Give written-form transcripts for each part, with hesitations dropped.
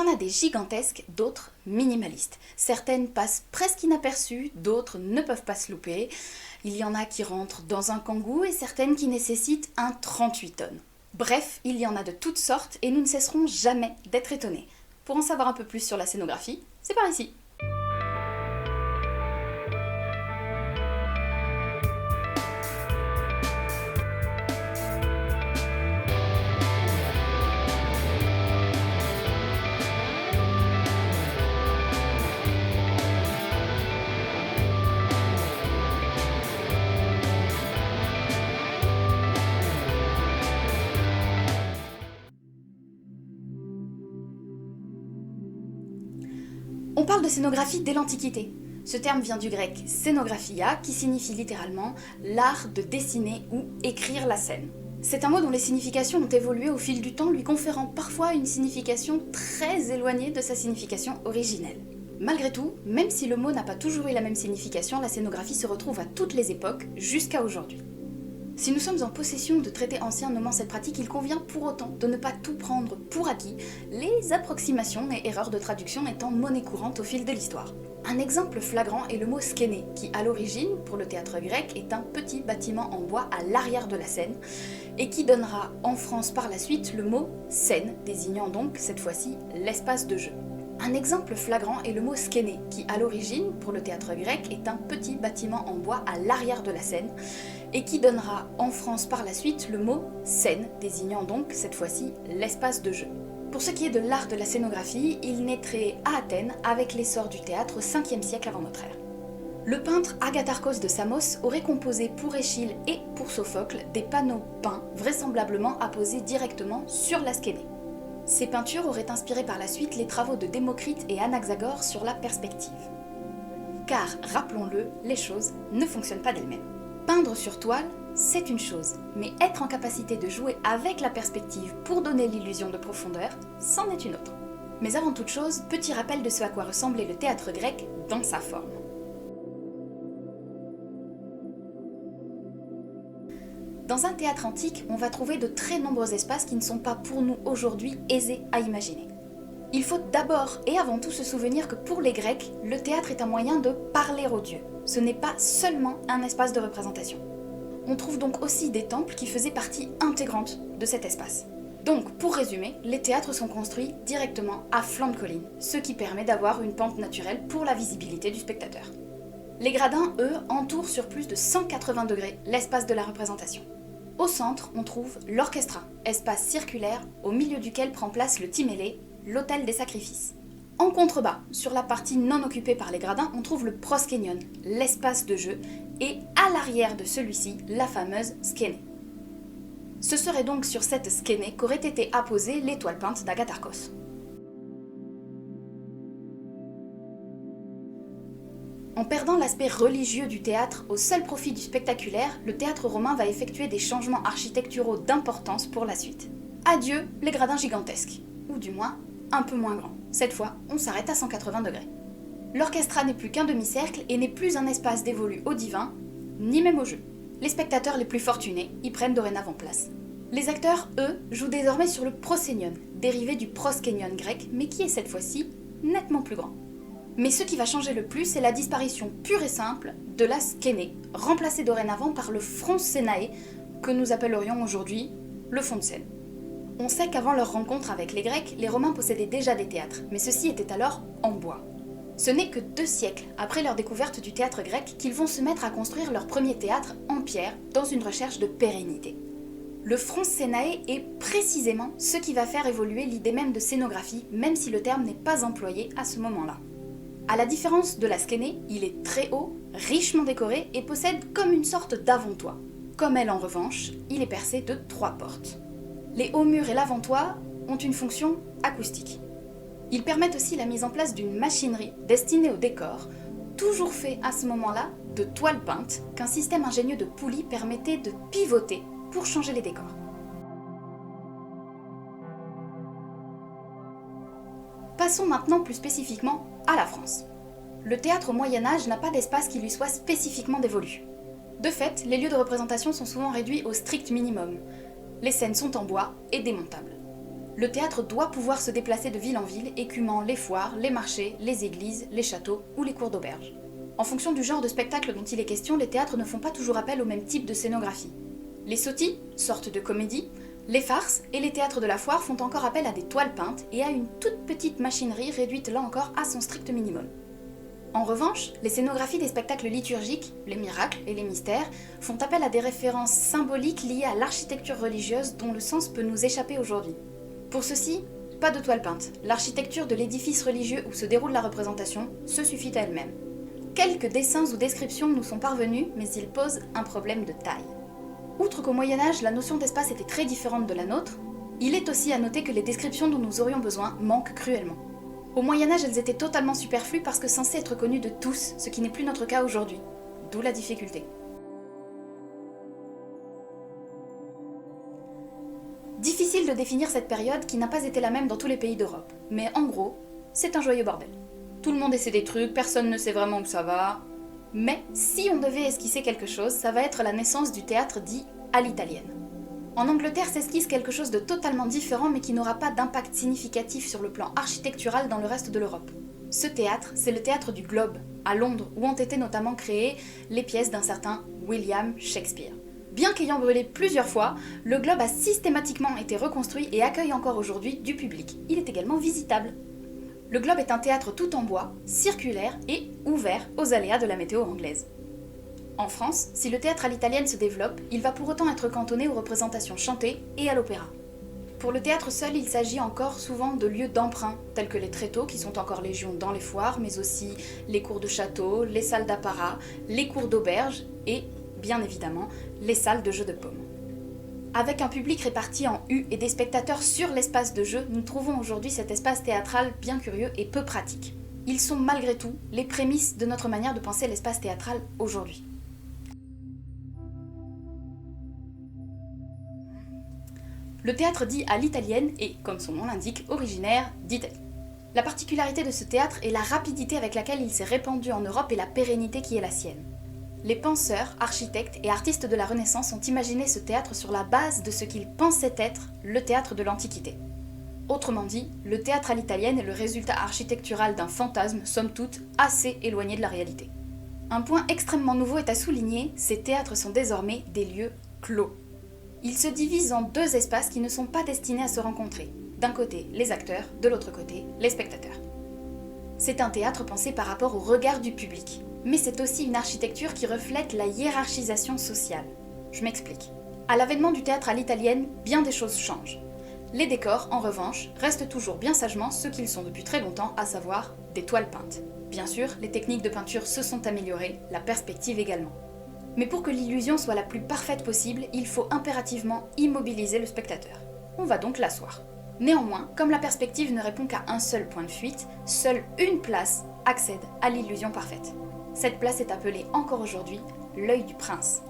Il y en a des gigantesques, d'autres minimalistes. Certaines passent presque inaperçues, d'autres ne peuvent pas se louper. Il y en a qui rentrent dans un kangou et certaines qui nécessitent un 38 tonnes. Bref, il y en a de toutes sortes et nous ne cesserons jamais d'être étonnés. Pour en savoir un peu plus sur la scénographie, c'est par ici. On parle de scénographie dès l'Antiquité. Ce terme vient du grec scénographia, qui signifie littéralement l'art de dessiner ou écrire la scène. C'est un mot dont les significations ont évolué au fil du temps, lui conférant parfois une signification très éloignée de sa signification originelle. Malgré tout, même si le mot n'a pas toujours eu la même signification, la scénographie se retrouve à toutes les époques, jusqu'à aujourd'hui. Si nous sommes en possession de traités anciens nommant cette pratique, il convient pour autant de ne pas tout prendre pour acquis, les approximations et erreurs de traduction étant monnaie courante au fil de l'histoire. Un exemple flagrant est le mot skene, qui à l'origine, pour le théâtre grec, est un petit bâtiment en bois à l'arrière de la scène, et qui donnera en France par la suite le mot scène, désignant donc cette fois-ci l'espace de jeu. Un exemple flagrant est le mot skene, qui à l'origine, pour le théâtre grec, est un petit bâtiment en bois à l'arrière de la scène, et qui donnera en France par la suite le mot scène, désignant donc cette fois-ci l'espace de jeu. Pour ce qui est de l'art de la scénographie, il naîtrait à Athènes avec l'essor du théâtre au 5e siècle avant notre ère. Le peintre Agatharchos de Samos aurait composé pour Échille et pour Sophocle des panneaux peints, vraisemblablement apposés directement sur la skene. Ces peintures auraient inspiré par la suite les travaux de Démocrite et Anaxagore sur la perspective. Car, rappelons-le, les choses ne fonctionnent pas d'elles-mêmes. Peindre sur toile, c'est une chose, mais être en capacité de jouer avec la perspective pour donner l'illusion de profondeur, c'en est une autre. Mais avant toute chose, petit rappel de ce à quoi ressemblait le théâtre grec dans sa forme. Dans un théâtre antique, on va trouver de très nombreux espaces qui ne sont pas pour nous aujourd'hui aisés à imaginer. Il faut d'abord et avant tout se souvenir que pour les Grecs, le théâtre est un moyen de parler aux dieux. Ce n'est pas seulement un espace de représentation. On trouve donc aussi des temples qui faisaient partie intégrante de cet espace. Donc, pour résumer, les théâtres sont construits directement à flanc de colline, ce qui permet d'avoir une pente naturelle pour la visibilité du spectateur. Les gradins, eux, entourent sur plus de 180 degrés l'espace de la représentation. Au centre, on trouve l'orchestra, espace circulaire au milieu duquel prend place le timélé, l'autel des sacrifices. En contrebas, sur la partie non occupée par les gradins, on trouve le proskenion, l'espace de jeu, et à l'arrière de celui-ci, la fameuse skene. Ce serait donc sur cette skene qu'aurait été apposée l'étoile peinte d'Agatharchos. En perdant l'aspect religieux du théâtre au seul profit du spectaculaire, le théâtre romain va effectuer des changements architecturaux d'importance pour la suite. Adieu les gradins gigantesques, ou du moins un peu moins grands. Cette fois, on s'arrête à 180 degrés. L'orchestra n'est plus qu'un demi-cercle et n'est plus un espace dévolu au divin, ni même au jeu. Les spectateurs les plus fortunés y prennent dorénavant place. Les acteurs, eux, jouent désormais sur le prosénion, dérivé du proskenion grec, mais qui est cette fois-ci nettement plus grand. Mais ce qui va changer le plus, c'est la disparition pure et simple de la skene, remplacée dorénavant par le fronscenae, que nous appellerions aujourd'hui le fond de scène. On sait qu'avant leur rencontre avec les Grecs, les Romains possédaient déjà des théâtres, mais ceux-ci étaient alors en bois. Ce n'est que 2 siècles après leur découverte du théâtre grec qu'ils vont se mettre à construire leur premier théâtre en pierre dans une recherche de pérennité. Le fronscenae est précisément ce qui va faire évoluer l'idée même de scénographie, même si le terme n'est pas employé à ce moment-là. À la différence de la skene, il est très haut, richement décoré et possède comme une sorte d'avant-toit. Comme elle en revanche, il est percé de 3 portes. Les hauts murs et l'avant-toit ont une fonction acoustique. Ils permettent aussi la mise en place d'une machinerie destinée au décor, toujours fait à ce moment-là de toiles peintes qu'un système ingénieux de poulies permettait de pivoter pour changer les décors. Passons maintenant plus spécifiquement à la France. Le théâtre au Moyen-Âge n'a pas d'espace qui lui soit spécifiquement dévolu. De fait, les lieux de représentation sont souvent réduits au strict minimum. Les scènes sont en bois et démontables. Le théâtre doit pouvoir se déplacer de ville en ville, écumant les foires, les marchés, les églises, les châteaux ou les cours d'auberge. En fonction du genre de spectacle dont il est question, les théâtres ne font pas toujours appel au même type de scénographie. Les sottis, sorte de comédie, les farces et les théâtres de la foire font encore appel à des toiles peintes et à une toute petite machinerie réduite là encore à son strict minimum. En revanche, les scénographies des spectacles liturgiques, les miracles et les mystères, font appel à des références symboliques liées à l'architecture religieuse dont le sens peut nous échapper aujourd'hui. Pour ceci, pas de toile peinte. L'architecture de l'édifice religieux où se déroule la représentation se suffit à elle-même. Quelques dessins ou descriptions nous sont parvenus, mais ils posent un problème de taille. Outre qu'au Moyen-Âge, la notion d'espace était très différente de la nôtre, il est aussi à noter que les descriptions dont nous aurions besoin manquent cruellement. Au Moyen-Âge, elles étaient totalement superflues parce que censées être connues de tous, ce qui n'est plus notre cas aujourd'hui. D'où la difficulté. Difficile de définir cette période qui n'a pas été la même dans tous les pays d'Europe. Mais en gros, c'est un joyeux bordel. Tout le monde essaie des trucs, personne ne sait vraiment où ça va. Mais si on devait esquisser quelque chose, ça va être la naissance du théâtre dit à l'italienne. En Angleterre s'esquisse quelque chose de totalement différent mais qui n'aura pas d'impact significatif sur le plan architectural dans le reste de l'Europe. Ce théâtre, c'est le théâtre du Globe, à Londres, où ont été notamment créées les pièces d'un certain William Shakespeare. Bien qu'ayant brûlé plusieurs fois, le Globe a systématiquement été reconstruit et accueille encore aujourd'hui du public. Il est également visitable. Le Globe est un théâtre tout en bois, circulaire et ouvert aux aléas de la météo anglaise. En France, si le théâtre à l'italienne se développe, il va pour autant être cantonné aux représentations chantées et à l'opéra. Pour le théâtre seul, il s'agit encore souvent de lieux d'emprunt, tels que les tréteaux qui sont encore légion dans les foires, mais aussi les cours de château, les salles d'apparat, les cours d'auberge et, bien évidemment, les salles de jeux de paume. Avec un public réparti en U et des spectateurs sur l'espace de jeu, nous trouvons aujourd'hui cet espace théâtral bien curieux et peu pratique. Ils sont malgré tout les prémices de notre manière de penser l'espace théâtral aujourd'hui. Le théâtre dit à l'italienne est, comme son nom l'indique, originaire d'Italie. La particularité de ce théâtre est la rapidité avec laquelle il s'est répandu en Europe et la pérennité qui est la sienne. Les penseurs, architectes et artistes de la Renaissance ont imaginé ce théâtre sur la base de ce qu'ils pensaient être le théâtre de l'Antiquité. Autrement dit, le théâtre à l'italienne est le résultat architectural d'un fantasme, somme toute, assez éloigné de la réalité. Un point extrêmement nouveau est à souligner, ces théâtres sont désormais des lieux clos. Ils se divisent en deux espaces qui ne sont pas destinés à se rencontrer. D'un côté, les acteurs, de l'autre côté, les spectateurs. C'est un théâtre pensé par rapport au regard du public. Mais c'est aussi une architecture qui reflète la hiérarchisation sociale. Je m'explique. À l'avènement du théâtre à l'italienne, bien des choses changent. Les décors, en revanche, restent toujours bien sagement ceux qu'ils sont depuis très longtemps, à savoir des toiles peintes. Bien sûr, les techniques de peinture se sont améliorées, la perspective également. Mais pour que l'illusion soit la plus parfaite possible, il faut impérativement immobiliser le spectateur. On va donc l'asseoir. Néanmoins, comme la perspective ne répond qu'à un seul point de fuite, seule une place accède à l'illusion parfaite. Cette place est appelée encore aujourd'hui l'œil du prince.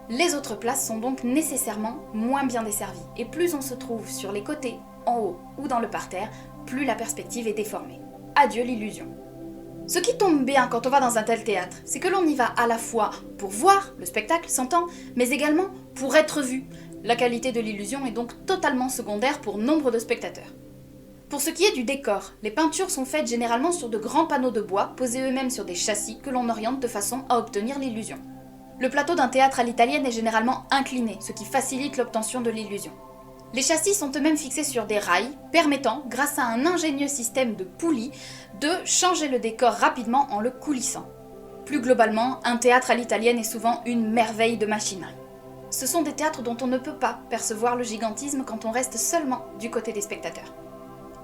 Les autres places sont donc nécessairement moins bien desservies, et plus on se trouve sur les côtés, en haut ou dans le parterre, plus la perspective est déformée. Adieu l'illusion. Ce qui tombe bien quand on va dans un tel théâtre, c'est que l'on y va à la fois pour voir, le spectacle s'entend, mais également pour être vu. La qualité de l'illusion est donc totalement secondaire pour nombre de spectateurs. Pour ce qui est du décor, les peintures sont faites généralement sur de grands panneaux de bois, posés eux-mêmes sur des châssis que l'on oriente de façon à obtenir l'illusion. Le plateau d'un théâtre à l'italienne est généralement incliné, ce qui facilite l'obtention de l'illusion. Les châssis sont eux-mêmes fixés sur des rails, permettant, grâce à un ingénieux système de poulies, de changer le décor rapidement en le coulissant. Plus globalement, un théâtre à l'italienne est souvent une merveille de machinerie. Ce sont des théâtres dont on ne peut pas percevoir le gigantisme quand on reste seulement du côté des spectateurs.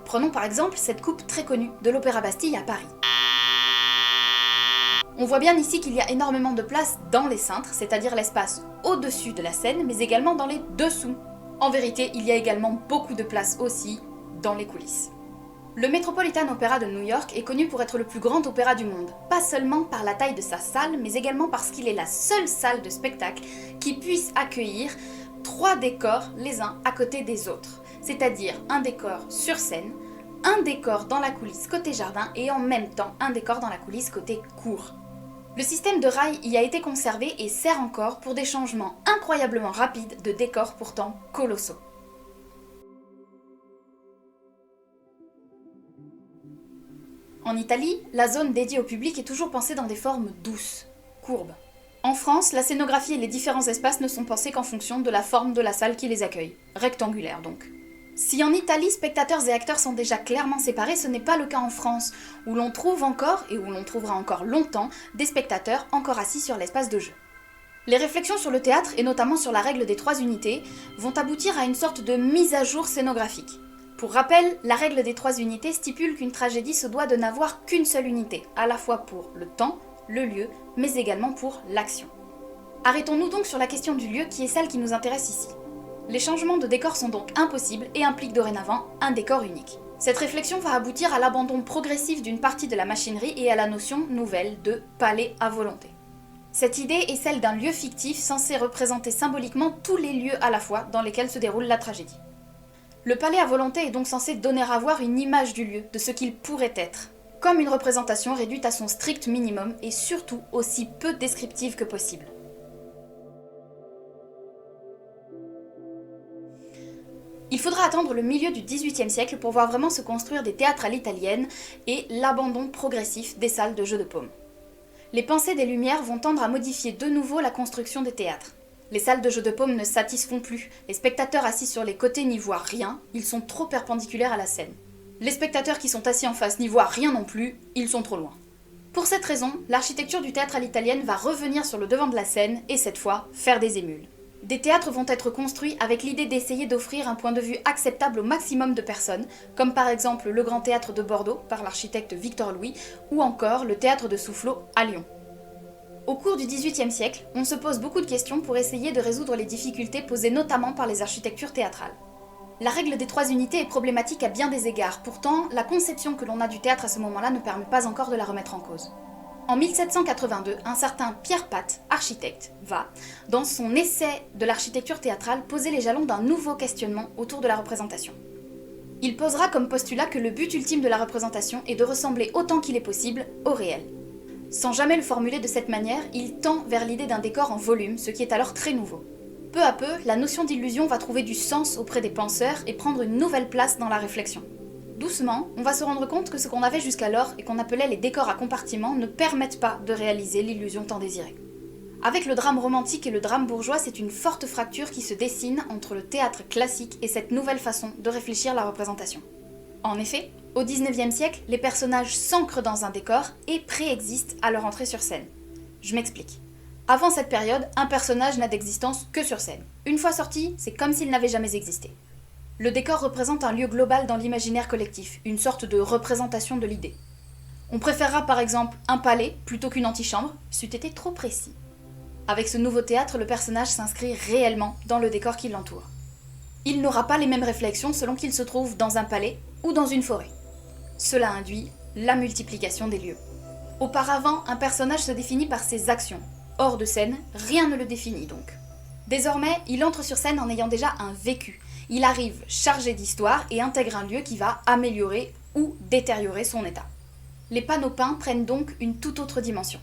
Prenons par exemple cette coupe très connue de l'Opéra Bastille à Paris. On voit bien ici qu'il y a énormément de place dans les cintres, c'est-à-dire l'espace au-dessus de la scène, mais également dans les dessous. En vérité, il y a également beaucoup de place aussi dans les coulisses. Le Metropolitan Opera de New York est connu pour être le plus grand opéra du monde, pas seulement par la taille de sa salle, mais également parce qu'il est la seule salle de spectacle qui puisse accueillir 3 décors les uns à côté des autres, c'est-à-dire un décor sur scène, un décor dans la coulisse côté jardin et en même temps un décor dans la coulisse côté cour. Le système de rails y a été conservé et sert encore pour des changements incroyablement rapides de décors pourtant colossaux. En Italie, la zone dédiée au public est toujours pensée dans des formes douces, courbes. En France, la scénographie et les différents espaces ne sont pensés qu'en fonction de la forme de la salle qui les accueille, rectangulaire donc. Si en Italie, spectateurs et acteurs sont déjà clairement séparés, ce n'est pas le cas en France, où l'on trouve encore, et où l'on trouvera encore longtemps, des spectateurs encore assis sur l'espace de jeu. Les réflexions sur le théâtre, et notamment sur la règle des 3 unités, vont aboutir à une sorte de mise à jour scénographique. Pour rappel, la règle des 3 unités stipule qu'une tragédie se doit de n'avoir qu'une seule unité, à la fois pour le temps, le lieu, mais également pour l'action. Arrêtons-nous donc sur la question du lieu qui est celle qui nous intéresse ici. Les changements de décor sont donc impossibles et impliquent dorénavant un décor unique. Cette réflexion va aboutir à l'abandon progressif d'une partie de la machinerie et à la notion nouvelle de palais à volonté. Cette idée est celle d'un lieu fictif censé représenter symboliquement tous les lieux à la fois dans lesquels se déroule la tragédie. Le palais à volonté est donc censé donner à voir une image du lieu, de ce qu'il pourrait être, comme une représentation réduite à son strict minimum et surtout aussi peu descriptive que possible. Il faudra attendre le milieu du XVIIIe siècle pour voir vraiment se construire des théâtres à l'italienne et l'abandon progressif des salles de jeux de paume. Les pensées des Lumières vont tendre à modifier de nouveau la construction des théâtres. Les salles de jeux de paume ne satisfont plus, les spectateurs assis sur les côtés n'y voient rien, ils sont trop perpendiculaires à la scène. Les spectateurs qui sont assis en face n'y voient rien non plus, ils sont trop loin. Pour cette raison, l'architecture du théâtre à l'italienne va revenir sur le devant de la scène et cette fois, faire des émules. Des théâtres vont être construits avec l'idée d'essayer d'offrir un point de vue acceptable au maximum de personnes, comme par exemple le Grand Théâtre de Bordeaux par l'architecte Victor Louis, ou encore le Théâtre de Soufflot à Lyon. Au cours du XVIIIe siècle, on se pose beaucoup de questions pour essayer de résoudre les difficultés posées notamment par les architectures théâtrales. La règle des 3 unités est problématique à bien des égards, pourtant la conception que l'on a du théâtre à ce moment-là ne permet pas encore de la remettre en cause. En 1782, un certain Pierre Pat, architecte, va, dans son essai de l'architecture théâtrale, poser les jalons d'un nouveau questionnement autour de la représentation. Il posera comme postulat que le but ultime de la représentation est de ressembler autant qu'il est possible au réel. Sans jamais le formuler de cette manière, il tend vers l'idée d'un décor en volume, ce qui est alors très nouveau. Peu à peu, la notion d'illusion va trouver du sens auprès des penseurs et prendre une nouvelle place dans la réflexion. Doucement, on va se rendre compte que ce qu'on avait jusqu'alors et qu'on appelait les décors à compartiments ne permettent pas de réaliser l'illusion tant désirée. Avec le drame romantique et le drame bourgeois, c'est une forte fracture qui se dessine entre le théâtre classique et cette nouvelle façon de réfléchir la représentation. En effet, au XIXe siècle, les personnages s'ancrent dans un décor et préexistent à leur entrée sur scène. Je m'explique. Avant cette période, un personnage n'a d'existence que sur scène. Une fois sorti, c'est comme s'il n'avait jamais existé. Le décor représente un lieu global dans l'imaginaire collectif, une sorte de représentation de l'idée. On préférera par exemple un palais plutôt qu'une antichambre, c'eût été trop précis. Avec ce nouveau théâtre, le personnage s'inscrit réellement dans le décor qui l'entoure. Il n'aura pas les mêmes réflexions selon qu'il se trouve dans un palais ou dans une forêt. Cela induit la multiplication des lieux. Auparavant, un personnage se définit par ses actions. Hors de scène, rien ne le définit donc. Désormais, il entre sur scène en ayant déjà un vécu. Il arrive chargé d'histoire et intègre un lieu qui va améliorer ou détériorer son état. Les panneaux peints prennent donc une toute autre dimension.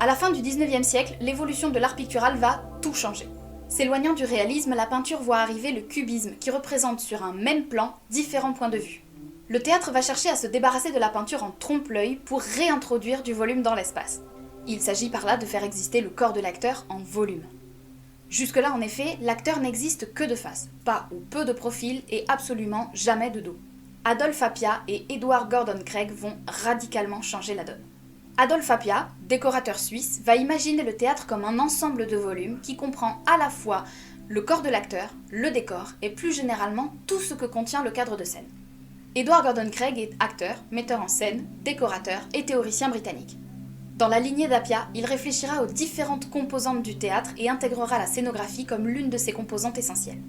À la fin du XIXe siècle, l'évolution de l'art pictural va tout changer. S'éloignant du réalisme, la peinture voit arriver le cubisme, qui représente sur un même plan différents points de vue. Le théâtre va chercher à se débarrasser de la peinture en trompe-l'œil pour réintroduire du volume dans l'espace. Il s'agit par là de faire exister le corps de l'acteur en volume. Jusque-là, en effet, l'acteur n'existe que de face, pas ou peu de profil et absolument jamais de dos. Adolphe Appia et Edward Gordon Craig vont radicalement changer la donne. Adolphe Appia, décorateur suisse, va imaginer le théâtre comme un ensemble de volumes qui comprend à la fois le corps de l'acteur, le décor et plus généralement tout ce que contient le cadre de scène. Edward Gordon Craig est acteur, metteur en scène, décorateur et théoricien britannique. Dans la lignée d'Appia, il réfléchira aux différentes composantes du théâtre et intégrera la scénographie comme l'une de ses composantes essentielles.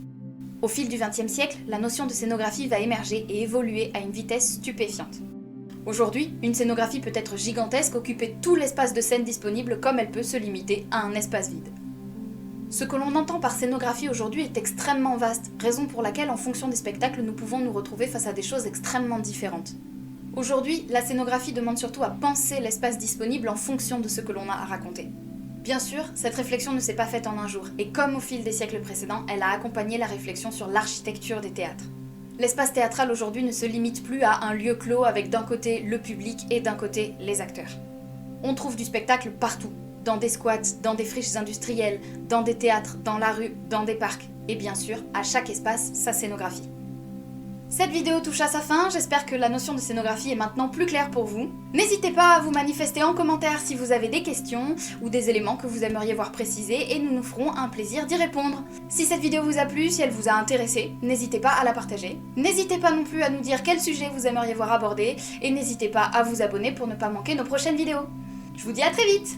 Au fil du XXe siècle, la notion de scénographie va émerger et évoluer à une vitesse stupéfiante. Aujourd'hui, une scénographie peut être gigantesque, occuper tout l'espace de scène disponible comme elle peut se limiter à un espace vide. Ce que l'on entend par scénographie aujourd'hui est extrêmement vaste, raison pour laquelle en fonction des spectacles nous pouvons nous retrouver face à des choses extrêmement différentes. Aujourd'hui, la scénographie demande surtout à penser l'espace disponible en fonction de ce que l'on a à raconter. Bien sûr, cette réflexion ne s'est pas faite en un jour, et comme au fil des siècles précédents, elle a accompagné la réflexion sur l'architecture des théâtres. L'espace théâtral aujourd'hui ne se limite plus à un lieu clos avec d'un côté le public et d'un côté les acteurs. On trouve du spectacle partout, dans des squats, dans des friches industrielles, dans des théâtres, dans la rue, dans des parcs, et bien sûr, à chaque espace, sa scénographie. Cette vidéo touche à sa fin, j'espère que la notion de scénographie est maintenant plus claire pour vous. N'hésitez pas à vous manifester en commentaire si vous avez des questions ou des éléments que vous aimeriez voir précisés et nous nous ferons un plaisir d'y répondre. Si cette vidéo vous a plu, si elle vous a intéressé, n'hésitez pas à la partager. N'hésitez pas non plus à nous dire quel sujet vous aimeriez voir abordé et n'hésitez pas à vous abonner pour ne pas manquer nos prochaines vidéos. Je vous dis à très vite!